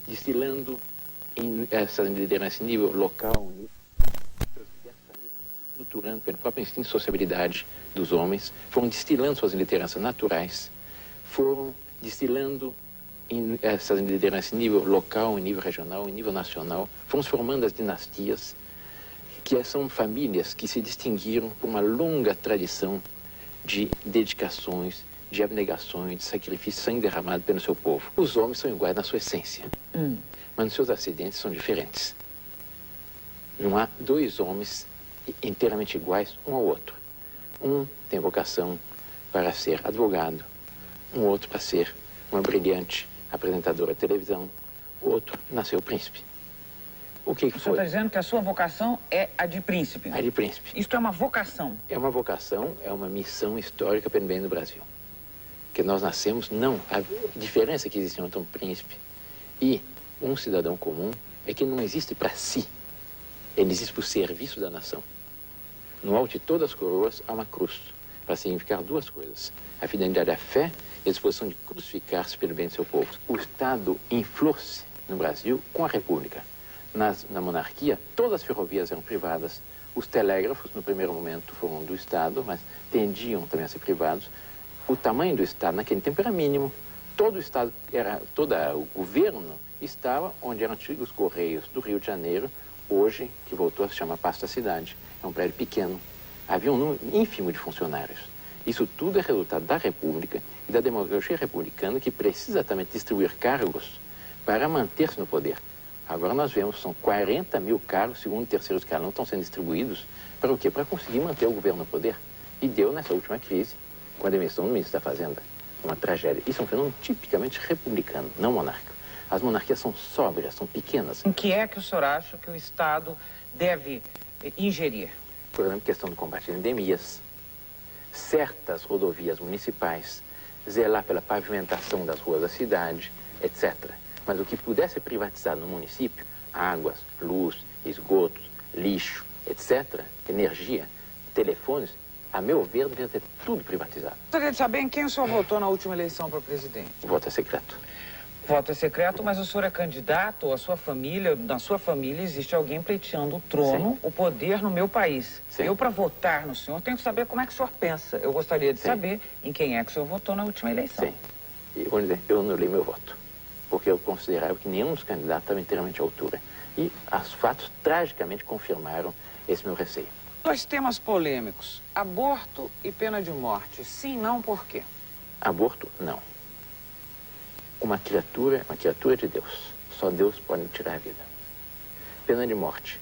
destilando essa liderança em nível local, estruturando pelo próprio instinto de sociabilidade dos homens, foram destilando suas lideranças naturais, foram destilando essas lideranças em nível local, em nível regional, em nível nacional, foram formando as dinastias, que são famílias que se distinguiram por uma longa tradição de dedicações, de abnegações, de sacrifício, sangue derramado pelo seu povo. Os homens são iguais na sua essência, mas nos seus acidentes são diferentes. Não há dois homens inteiramente iguais um ao outro. Um tem vocação para ser advogado, um outro para ser uma brilhante apresentadora de televisão, outro nasceu príncipe. O que foi? O senhor está dizendo que a sua vocação é a de príncipe? A de príncipe. Isto é uma vocação? É uma vocação, é uma missão histórica pelo bem do Brasil. Que nós nascemos, não. A diferença que existe entre um príncipe e um cidadão comum é que não existe para si. Ele existe para o serviço da nação. No alto de todas as coroas há uma cruz, para significar duas coisas: a fidelidade à fé e a disposição de crucificar-se pelo bem do seu povo. O Estado inflou-se no Brasil com a República. Na monarquia, todas as ferrovias eram privadas. Os telégrafos, no primeiro momento, foram do Estado, mas tendiam também a ser privados. O tamanho do Estado naquele tempo era mínimo. Todo o Estado, o governo estava onde eram antigos Correios do Rio de Janeiro, hoje, que voltou a se chamar Paço da Cidade. É um prédio pequeno. Havia um número ínfimo de funcionários. Isso tudo é resultado da República e da democracia republicana, que precisa também distribuir cargos para manter-se no poder. Agora nós vemos, são 40 mil cargos, segundo o terceiro escalão, estão sendo distribuídos para o quê? Para conseguir manter o governo no poder. E deu nessa última crise, com a demissão do ministro da Fazenda, uma tragédia. Isso é um fenômeno tipicamente republicano, não monárquico. As monarquias são sóbrias, são pequenas. Em que é que o senhor acha que o Estado deve ingerir? Por exemplo, questão do combate a endemias, certas rodovias municipais, zelar pela pavimentação das ruas da cidade, etc. Mas o que pudesse ser privatizado no município, águas, luz, esgotos, lixo, etc., energia, telefones, a meu ver, deveria ter tudo privatizado. Gostaria de saber em quem o senhor votou na última eleição para presidente. O voto é secreto. Voto é secreto, mas o senhor é candidato, ou a sua família, na sua família existe alguém pleiteando o trono, sim, o poder no meu país. Sim. Eu, para votar no senhor, tenho que saber como é que o senhor pensa. Eu gostaria de, sim, saber em quem é que o senhor votou na última eleição. Sim. E, vou dizer, eu anulei meu voto, porque eu considerava que nenhum dos candidatos estava inteiramente à altura. E os fatos tragicamente confirmaram esse meu receio. Dois temas polêmicos: aborto e pena de morte. Sim, não, por quê? Aborto, não. Uma criatura de Deus. Só Deus pode tirar a vida. Pena de morte.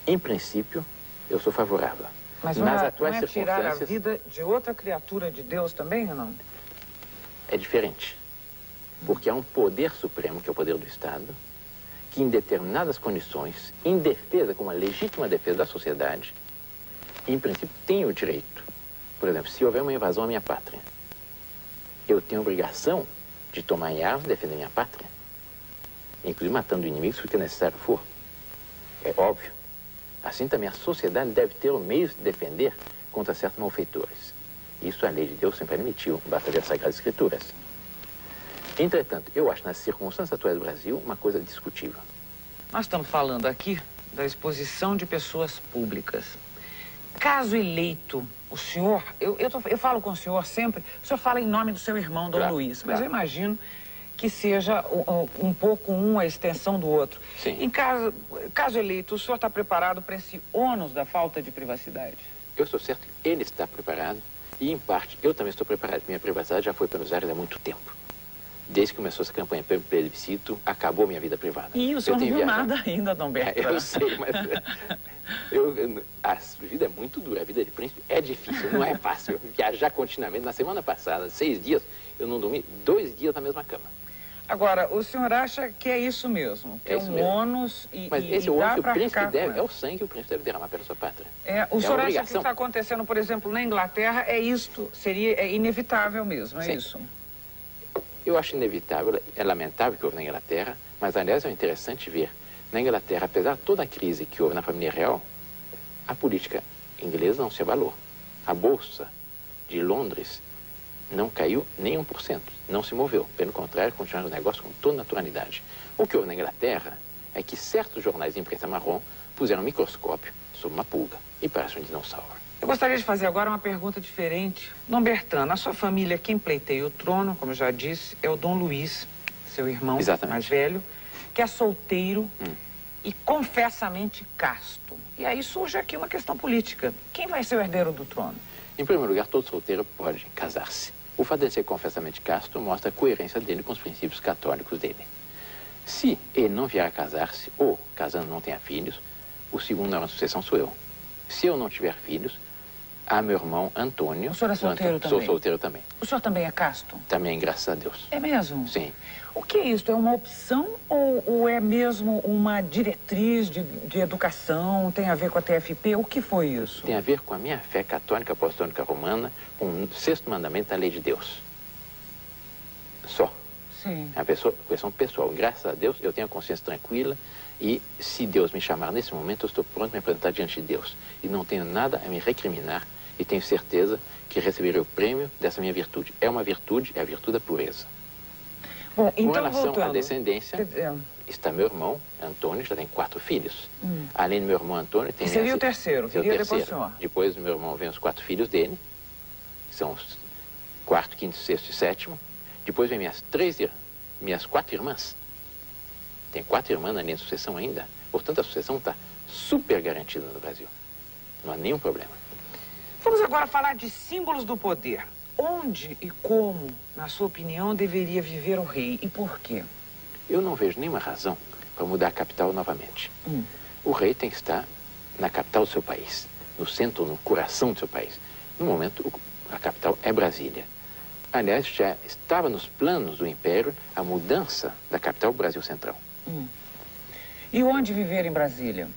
Em princípio, eu sou favorável. Mas nas não atuais é tirar a circunstâncias, vida de outra criatura de Deus também, ou não? É diferente. Porque há um poder supremo, que é o poder do Estado, que em determinadas condições, em defesa, como a legítima defesa da sociedade, em princípio tem o direito. Por exemplo, se houver uma invasão à minha pátria, eu tenho a obrigação de tomar em armas e defender minha pátria, inclusive matando inimigos, se o que necessário for. É óbvio. Assim também a sociedade deve ter o meio de defender contra certos malfeitores. Isso a lei de Deus sempre admitiu, basta ver as Sagradas Escrituras. Entretanto, eu acho nas circunstâncias atuais do Brasil uma coisa discutível. Nós estamos falando aqui da exposição de pessoas públicas. Caso eleito, o senhor, eu falo com o senhor sempre, o senhor fala em nome do seu irmão, Dom Luiz, mas eu imagino que seja um pouco a extensão do outro. Sim. Em caso eleito, o senhor está preparado para esse ônus da falta de privacidade? Eu estou certo que ele está preparado e, em parte, eu também estou preparado. Minha privacidade já foi pelos ares há muito tempo. Desde que começou essa campanha pelo plebiscito, acabou minha vida privada. E o senhor não viu nada ainda, Dom Bertrand. Eu sei, mas a vida é muito dura. A vida de príncipe é difícil, não é fácil. Viajar continuamente. Na semana passada, 6 dias, eu não dormi 2 dias na mesma cama. Agora, o senhor acha que é isso mesmo? Que é um ônus e mas esse ônus que o príncipe deve, é o sangue que o príncipe deve derramar pela sua pátria. O senhor acha que o que está acontecendo, por exemplo, na Inglaterra, é inevitável mesmo, é isso? Eu acho inevitável, é lamentável que houve na Inglaterra, mas, aliás, é interessante ver. Na Inglaterra, apesar de toda a crise que houve na família real, a política inglesa não se abalou. A Bolsa de Londres não caiu nem 1%, não se moveu. Pelo contrário, continuaram os negócios com toda naturalidade. O que houve na Inglaterra é que certos jornais de imprensa marrom puseram um microscópio sobre uma pulga e parece um dinossauro. Eu gostaria de fazer agora uma pergunta diferente. Dom Bertrand, na sua família, quem pleiteia o trono, como eu já disse, é o Dom Luís, seu irmão mais velho, que é solteiro e confessamente casto. E aí surge aqui uma questão política. Quem vai ser o herdeiro do trono? Em primeiro lugar, todo solteiro pode casar-se. O fato de ele ser confessamente casto mostra a coerência dele com os princípios católicos dele. Se ele não vier a casar-se, ou casando não tenha filhos, o segundo na sucessão sou eu. Se eu não tiver filhos, há meu irmão Antônio. O senhor é solteiro também? Sou solteiro também. O senhor também é casto? Também, graças a Deus. É mesmo? Sim. O que é isso? É uma opção ou é mesmo uma diretriz de educação? Tem a ver com a TFP? O que foi isso? Tem a ver com a minha fé católica apostólica romana, com o sexto mandamento da lei de Deus. Só. Sim. É uma questão pessoal. Graças a Deus, eu tenho a consciência tranquila e, se Deus me chamar nesse momento, eu estou pronto a me apresentar diante de Deus. E não tenho nada a me recriminar e tenho certeza que receberei o prêmio dessa minha virtude. É uma virtude, é a virtude da pureza. Bom, então, com relação voltando à descendência, está meu irmão, Antônio, já tem 4 filhos. Além do meu irmão Antônio, tem... Seria o terceiro, viria depois do senhor. Depois do meu irmão vem os 4 filhos dele, que são os 4º, 5º, 6º e 7º. Depois vem minhas 4 irmãs. Tem 4 irmãs na linha de sucessão ainda. Portanto, a sucessão está super garantida no Brasil. Não há nenhum problema. Vamos agora falar de símbolos do poder. Onde e como, na sua opinião, deveria viver o rei e por quê? Eu não vejo nenhuma razão para mudar a capital novamente. O rei tem que estar na capital do seu país, no centro, no coração do seu país. No momento, a capital é Brasília. Aliás, já estava nos planos do Império a mudança da capital do Brasil Central. E onde viver em Brasília?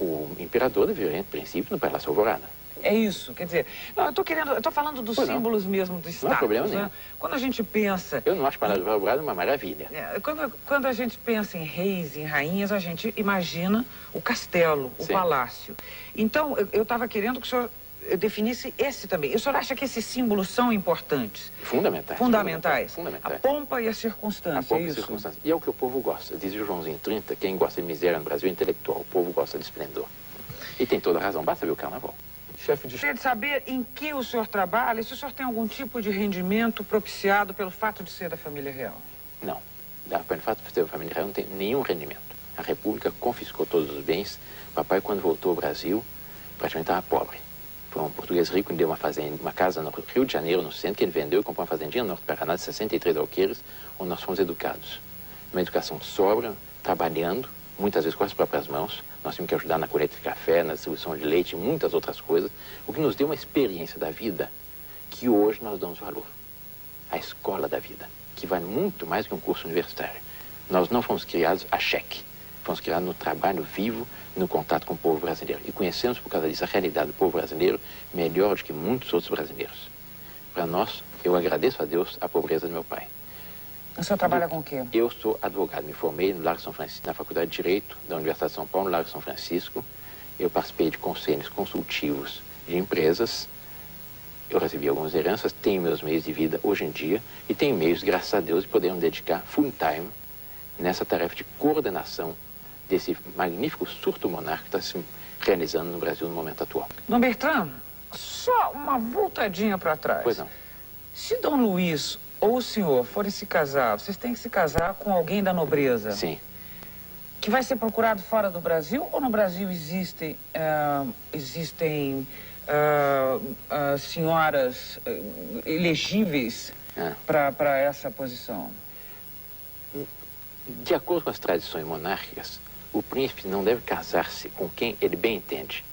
O imperador deveria, em princípio, no Palácio Alvorada. É isso, quer dizer, não, eu tô falando dos símbolos mesmo do Estado. Não há problema nenhum. Quando a gente pensa... Eu não acho o Palácio Alvorada uma maravilha. Quando a gente pensa em reis, em rainhas, a gente imagina o castelo, o palácio. Então, eu estava querendo que o senhor definisse esse também. O senhor acha que esses símbolos são importantes? Fundamentais. Fundamentais. Fundamentais. A pompa e a circunstância, a pompa é e isso? Circunstância. E é o que o povo gosta. Diz o Joãozinho 30, quem gosta de miséria no Brasil é intelectual. O povo gosta de esplendor. E tem toda a razão. Basta ver o carnaval. Gostaria de saber em que o senhor trabalha e se o senhor tem algum tipo de rendimento propiciado pelo fato de ser da família real. Não. Pelo fato de ser da família real não tem nenhum rendimento. A República confiscou todos os bens. Papai, quando voltou ao Brasil, praticamente estava pobre. Foi um português rico que deu uma casa no Rio de Janeiro, no centro, que ele vendeu e comprou uma fazendinha no Norte do Paraná de 63 alqueires, onde nós fomos educados. Uma educação sóbria, trabalhando, muitas vezes com as próprias mãos. Nós tínhamos que ajudar na colheita de café, na distribuição de leite e muitas outras coisas, o que nos deu uma experiência da vida que hoje nós damos valor. A escola da vida, que vale muito mais que um curso universitário. Nós não fomos criados a cheque, fomos criados no trabalho vivo, no contato com o povo brasileiro. E conhecemos, por causa disso, a realidade do povo brasileiro melhor do que muitos outros brasileiros. Para nós, eu agradeço a Deus a pobreza do meu pai. O senhor trabalha com o quê? Eu sou advogado, me formei no Largo São Francisco, na Faculdade de Direito da Universidade de São Paulo, no Largo São Francisco. Eu participei de conselhos consultivos de empresas. Eu recebi algumas heranças, tenho meus meios de vida hoje em dia e tenho meios, graças a Deus, de poder me dedicar full time nessa tarefa de coordenação desse magnífico surto monárquico que está se realizando no Brasil no momento atual. Dom Bertrand, só uma voltadinha para trás. Pois não. Se Dom Luís ou o senhor forem se casar, vocês têm que se casar com alguém da nobreza. Sim. Que vai ser procurado fora do Brasil ou no Brasil existem senhoras elegíveis para essa posição? De acordo com as tradições monárquicas, o príncipe não deve casar-se com quem ele bem entende.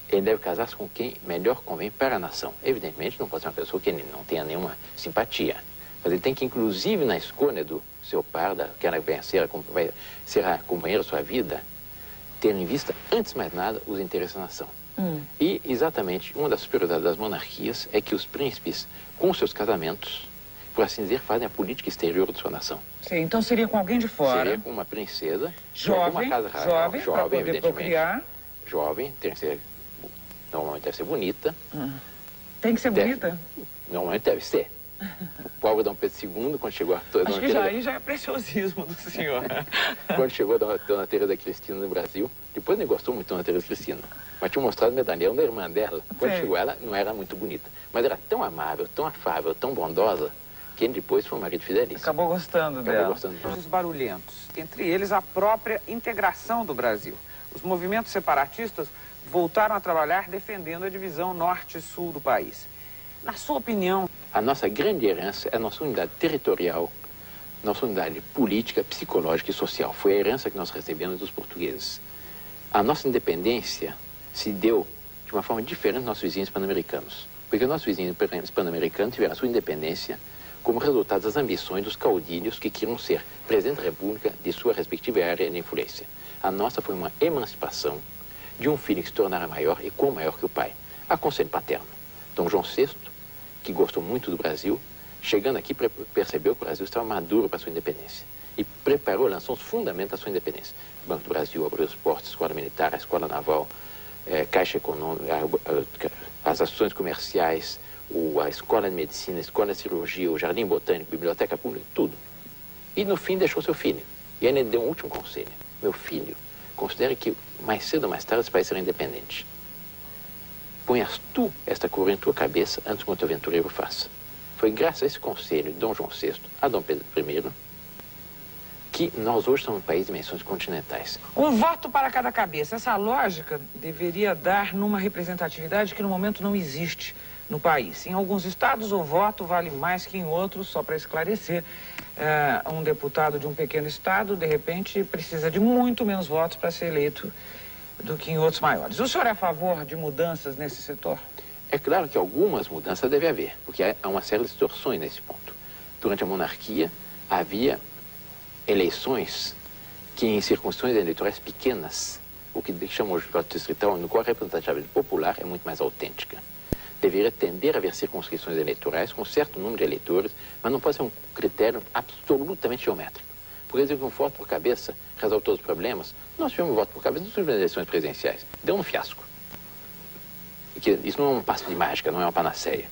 Ele deve casar-se com quem melhor convém para a nação. Evidentemente, não pode ser uma pessoa que ele não tenha nenhuma simpatia. Mas ele tem que, inclusive na escolha do seu par, daquela que vai ser a companheira da sua vida, ter em vista, antes de mais nada, os interesses da nação. E, exatamente, uma das prioridades das monarquias é que os príncipes, com seus casamentos, por assim dizer, fazem a política exterior da sua nação. Sim, então seria com alguém de fora. Seria com uma princesa, jovem, uma casa jovem, para poder procriar. Jovem, tem que ser, normalmente deve ser bonita. Tem que ser bonita? normalmente deve ser. O pobre Dom Pedro II, quando chegou a Dona Acho que Teresa... aí já é preciosismo do senhor. Quando chegou a Dona Teresa Cristina no Brasil, depois nem gostou muito da Dona Teresa Cristina, mas tinha mostrado o medalhão da irmã dela. Quando chegou ela, não era muito bonita, mas era tão amável, tão afável, tão bondosa, que ele depois foi um marido fidelíssimo. Acabou gostando dela. Acabou gostando dela. Os barulhentos, entre eles a própria integração do Brasil. Os movimentos separatistas voltaram a trabalhar defendendo a divisão norte e sul do país. Na sua opinião... A nossa grande herança é a nossa unidade territorial, nossa unidade política, psicológica e social. Foi a herança que nós recebemos dos portugueses. A nossa independência se deu de uma forma diferente dos nossos vizinhos pan-americanos. Porque os nossos vizinhos pan-americanos tiveram a sua independência como resultado das ambições dos caudilhos que queriam ser presidente da República de sua respectiva área de influência. A nossa foi uma emancipação de um filho que se tornara maior e quão maior que o pai. A conselho paterno. Dom João VI, que gostou muito do Brasil, chegando aqui percebeu que o Brasil estava maduro para a sua independência. E preparou, lançou os fundamentos da sua independência. O Banco do Brasil abriu os portos, a Escola Militar, a Escola Naval, Caixa Econômica, as ações comerciais, a Escola de Medicina, a Escola de Cirurgia, o Jardim Botânico, a Biblioteca Pública, tudo. E no fim deixou seu filho. E aí ele deu um último conselho. Meu filho, considere que mais cedo ou mais tarde esse país será independente. Ponhas tu esta coroa em tua cabeça antes que o teu aventureiro faça. Foi graças a esse conselho de Dom João VI a Dom Pedro I que nós hoje somos um país de dimensões continentais. Um voto para cada cabeça. Essa lógica deveria dar numa representatividade que no momento não existe no país. Em alguns estados o voto vale mais que em outros, só para esclarecer. Um deputado de um pequeno estado, de repente, precisa de muito menos votos para ser eleito do que em outros maiores. O senhor é a favor de mudanças nesse setor? É claro que algumas mudanças deve haver, porque há uma série de distorções nesse ponto. Durante a monarquia, havia eleições que em circunscrições eleitorais pequenas, o que chamamos de voto distrital, no qual a representatividade popular é muito mais autêntica. Deveria tender a haver circunscrições eleitorais com um certo número de eleitores, mas não pode ser um critério absolutamente geométrico. Por exemplo, um voto por cabeça resolve todos os problemas. Nós tivemos um voto por cabeça nas últimas eleições presidenciais. Deu um fiasco. Isso não é um passo de mágica, não é uma panaceia.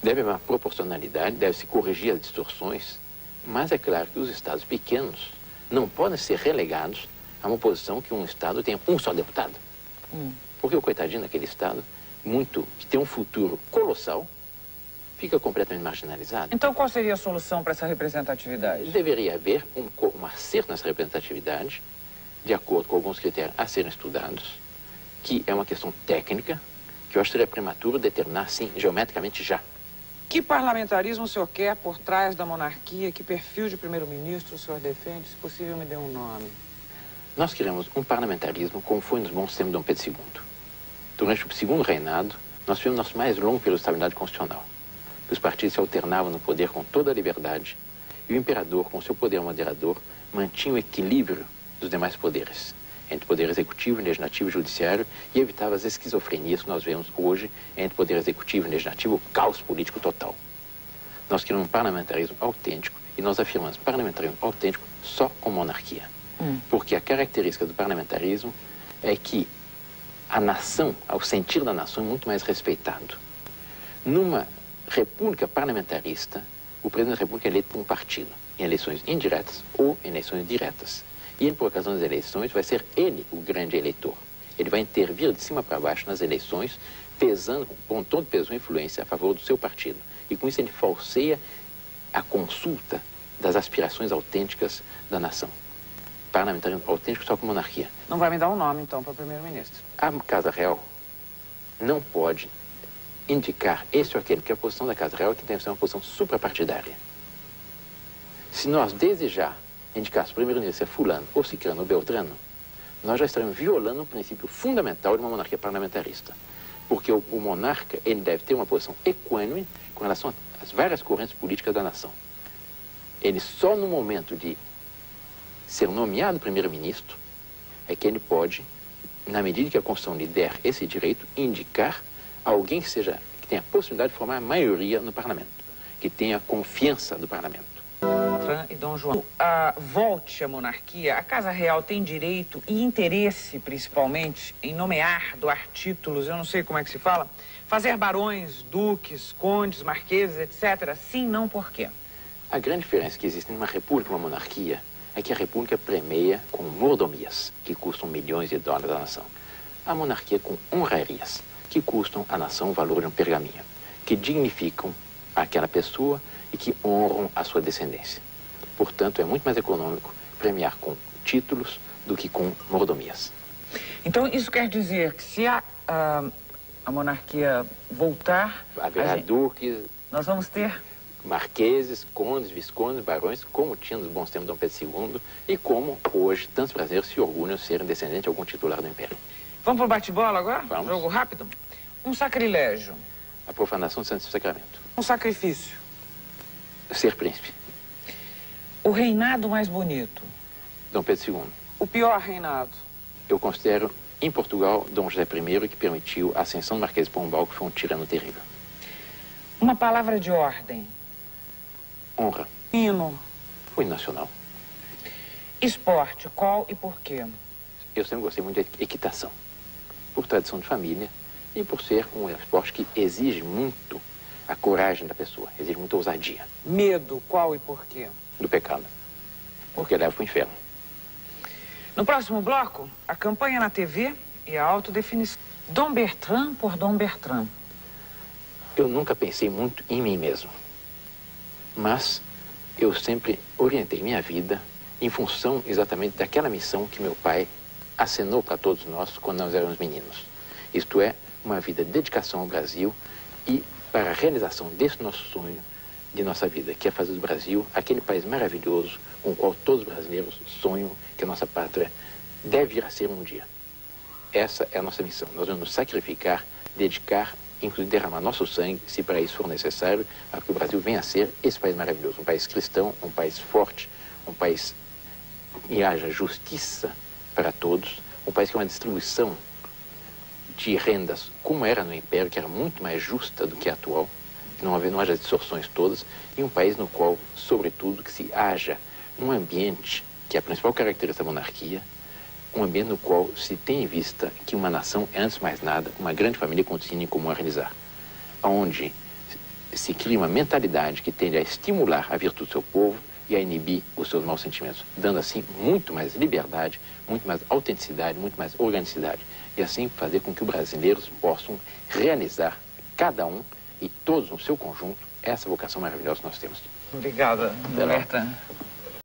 Deve haver uma proporcionalidade, deve-se corrigir as distorções, mas é claro que os estados pequenos não podem ser relegados a uma posição que um estado tenha um só deputado. Porque o coitadinho daquele estado, que tem um futuro colossal, fica completamente marginalizado. Então qual seria a solução para essa representatividade? Deveria haver um acerto nessa representatividade, de acordo com alguns critérios a serem estudados, que é uma questão técnica, que eu acho que seria prematuro determinar, sim, geometricamente já. Que parlamentarismo o senhor quer por trás da monarquia? Que perfil de primeiro-ministro o senhor defende? Se possível, me dê um nome. Nós queremos um parlamentarismo como foi nos bons tempos de Dom Pedro II. Durante o segundo reinado, nós tivemos nosso mais longo período de estabilidade constitucional. Os partidos se alternavam no poder com toda a liberdade e o imperador, com seu poder moderador, mantinha o equilíbrio dos demais poderes, entre poder executivo, legislativo e judiciário, e evitava as esquizofrenias que nós vemos hoje entre poder executivo e legislativo, o caos político total. Nós queremos um parlamentarismo autêntico e nós afirmamos parlamentarismo autêntico só com monarquia. Porque a característica do parlamentarismo é que a nação, o sentir da nação é muito mais respeitado. Numa república parlamentarista, o presidente da república é eleito por um partido, em eleições indiretas ou em eleições diretas. E ele, por ocasião das eleições, vai ser ele o grande eleitor. Ele vai intervir de cima para baixo nas eleições, pesando, com todo peso e influência a favor do seu partido. E com isso ele falseia a consulta das aspirações autênticas da nação. Parlamentarismo autêntico só com monarquia. Não vai me dar um nome, então, para o primeiro-ministro? A Casa Real não pode indicar esse ou aquele, porque a posição da Casa Real é que deve ser uma posição suprapartidária. Se nós desejar indicar se o primeiro-ministro é fulano, ou ciclano, ou beltrano, nós já estaremos violando um princípio fundamental de uma monarquia parlamentarista. Porque o monarca, ele deve ter uma posição equânime com relação às várias correntes políticas da nação. Ele só no momento de ser nomeado primeiro-ministro é que ele pode, na medida que a Constituição lhe der esse direito, indicar alguém que tenha a possibilidade de formar a maioria no parlamento, que tenha a confiança do parlamento. Bertrand e Dom João. Volte à monarquia, a Casa Real tem direito e interesse, principalmente, em nomear, doar títulos, eu não sei como é que se fala, fazer barões, duques, condes, marqueses, etc. Sim, não, por quê? A grande diferença que existe numa república e uma monarquia é que a república premia com mordomias, que custam milhões de dólares à nação. A monarquia com honrarias, que custam à nação o valor de um pergaminho, que dignificam aquela pessoa e que honram a sua descendência. Portanto, é muito mais econômico premiar com títulos do que com mordomias. Então, isso quer dizer que se a monarquia voltar... Haverá duques... Nós vamos ter... marqueses, condes, viscondes, barões, como tinha nos bons tempos de Dom Pedro II e como hoje tantos brasileiros se orgulham de serem descendentes de algum titular do Império. Vamos para o bate-bola agora? Vamos. Jogo rápido? Um sacrilégio. A profanação do Santo Sacramento. Um sacrifício. Ser príncipe. O reinado mais bonito. Dom Pedro II. O pior reinado. Eu considero, em Portugal, Dom José I, que permitiu a ascensão do Marquês de Pombal, que foi um tirano terrível. Uma palavra de ordem. Honra. Hino. O hino nacional. Esporte, qual e por quê? Eu sempre gostei muito de equitação. Por tradição de família e por ser um esporte que exige muito a coragem da pessoa, exige muita ousadia. Medo, qual e por quê? Do pecado. Porque leva para o inferno. No próximo bloco, a campanha na TV e a autodefinição. Dom Bertrand por Dom Bertrand. Eu nunca pensei muito em mim mesmo. Mas eu sempre orientei minha vida em função exatamente daquela missão que meu pai acenou para todos nós quando nós éramos meninos. Isto é, uma vida de dedicação ao Brasil e para a realização desse nosso sonho de nossa vida, que é fazer do Brasil aquele país maravilhoso com o qual todos os brasileiros sonham que a nossa pátria deve vir a ser um dia. Essa é a nossa missão. Nós vamos nos sacrificar, dedicar, inclusive derramar nosso sangue, se para isso for necessário, para que o Brasil venha a ser esse país maravilhoso. Um país cristão, um país forte, um país que haja justiça para todos, um país que é uma distribuição de rendas, como era no Império, que era muito mais justa do que a atual, que não haja distorções todas, e um país no qual, sobretudo, que se haja um ambiente, que é a principal característica da monarquia, um ambiente no qual se tem em vista que uma nação é, antes de mais nada, uma grande família com destino em comum a realizar, onde se cria uma mentalidade que tende a estimular a virtude do seu povo e a inibir os seus maus sentimentos, dando assim muito mais liberdade, muito mais autenticidade, muito mais organicidade, e assim fazer com que os brasileiros possam realizar, cada um e todos no seu conjunto, essa vocação maravilhosa que nós temos. Obrigada, Bertrand.